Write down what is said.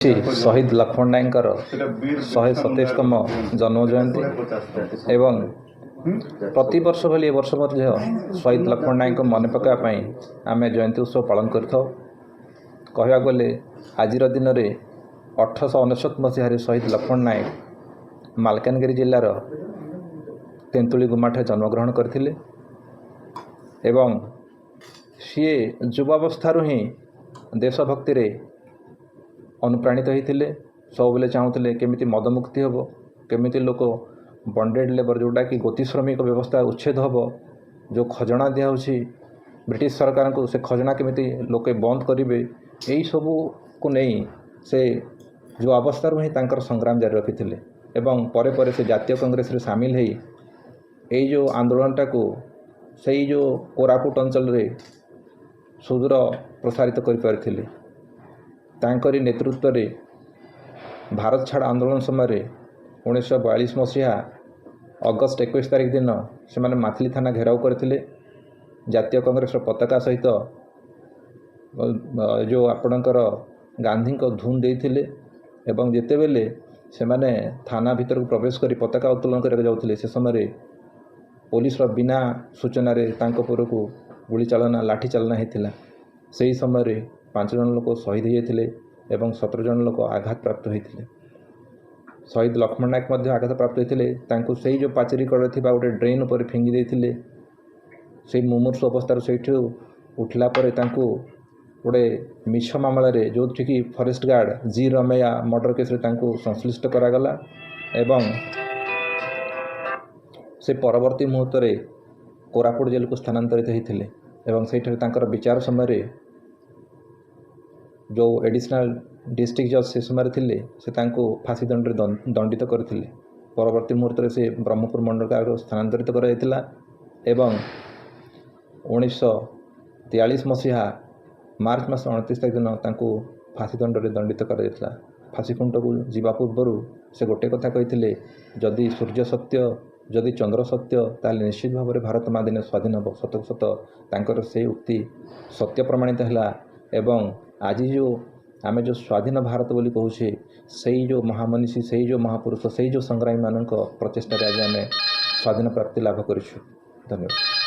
शहीद लक्ष्मण नायकर 127तम जन्म जयंती एवं प्रति वर्ष भली वर्ष मध्य शहीद लक्ष्मण नायक मन पकाइवाई आम जयंती उत्सव पालन करवा गले आज दिन में 1899 मसीह शहीद लक्ष्मण नायक मालकानगिरी जिलार तेंतुली गुमाठे जन्मग्रहण करथिले एवं सी युवावस्थारू ही देशभक्ति रे अनुप्राणित होते सबले चाहूले केमिति मदमुक्ति हम केमिति लोक बंडेड लेबर जोटा कि गति श्रमिक व्यवस्था उच्छेद हम जो खजना दिहे ब्रिटिश सरकार को से खजना केमिति लोके बंद करेंगे यही सबू को नहीं से जो अवस्था ही तांकर संग्राम जारी रखी एवं परे परे से जातीय कांग्रेस रे सामिल है यही जो आंदोलनटा को सही जो कोरापुट अंचल रे सुदूर प्रसारित कर तांकरी नेतृत्व रे भारत छाड़ आंदोलन समय 1942 मसीहा अगस्ट 21 तारिख दिन से माने माथली थाना घेराव करथिले जातीय कांग्रेस पताका सहित जो आपणकर गांधी को धून देइथिले एवं जेते बेले से माने थाना भीतर को प्रवेश करी पताका उत्तोलन करके जाउथिले से समय पुलिस रो बिना सूचना रे तांको पुर को गुली चालना लाठी चालना हेतिला सही समय 5 जन लोक शहीद होते एवं 17 जन लोक आघात प्राप्त होते शहीद लक्ष्मण नायक आघात प्राप्त होते से जो पाचेरी कड़े थी गोटे ड्रेन पर फिंगी देते से मुमूर्षु अवस्था से उठला गोटे मिछ मामलें जो कि फॉरेस्ट गार्ड जी रमैया मर्डर केस संश्लिष्ट करागला एवं से परवर्ती मुहूर्त में कोरापुट जेल को स्थानांतरित होते एवं से विचार समय जो एडिशनल डिस्ट्रिक्ट जज से समय थे से फांसी दंड दंडित करते परवर्ती मुहूर्त से ब्रह्मपुर मंडल कारागार स्थानांतरित कराइला एवं 1943 मसीहा मार्च मास 29 तारिख दिन फांसी दंड दंडित कराइला फांसी खुंट को जीवा पूर्व से गोटे कथा कही जदि सूर्य सत्य जदि चंद्र सत्य ताले निश्चित भाव में भारत माँ दिने स्वाधीन हम सत सत तांकर से उक्ति सत्य प्रमाणित है एवं आज जो आम जो स्वाधीन भारत बोली कहूचे से जो महामनीषी से जो महापुरुष से जो संग्रामी मान प्रचेषा आज आम स्वाधीन प्राप्ति लाभ करूँ। धन्यवाद।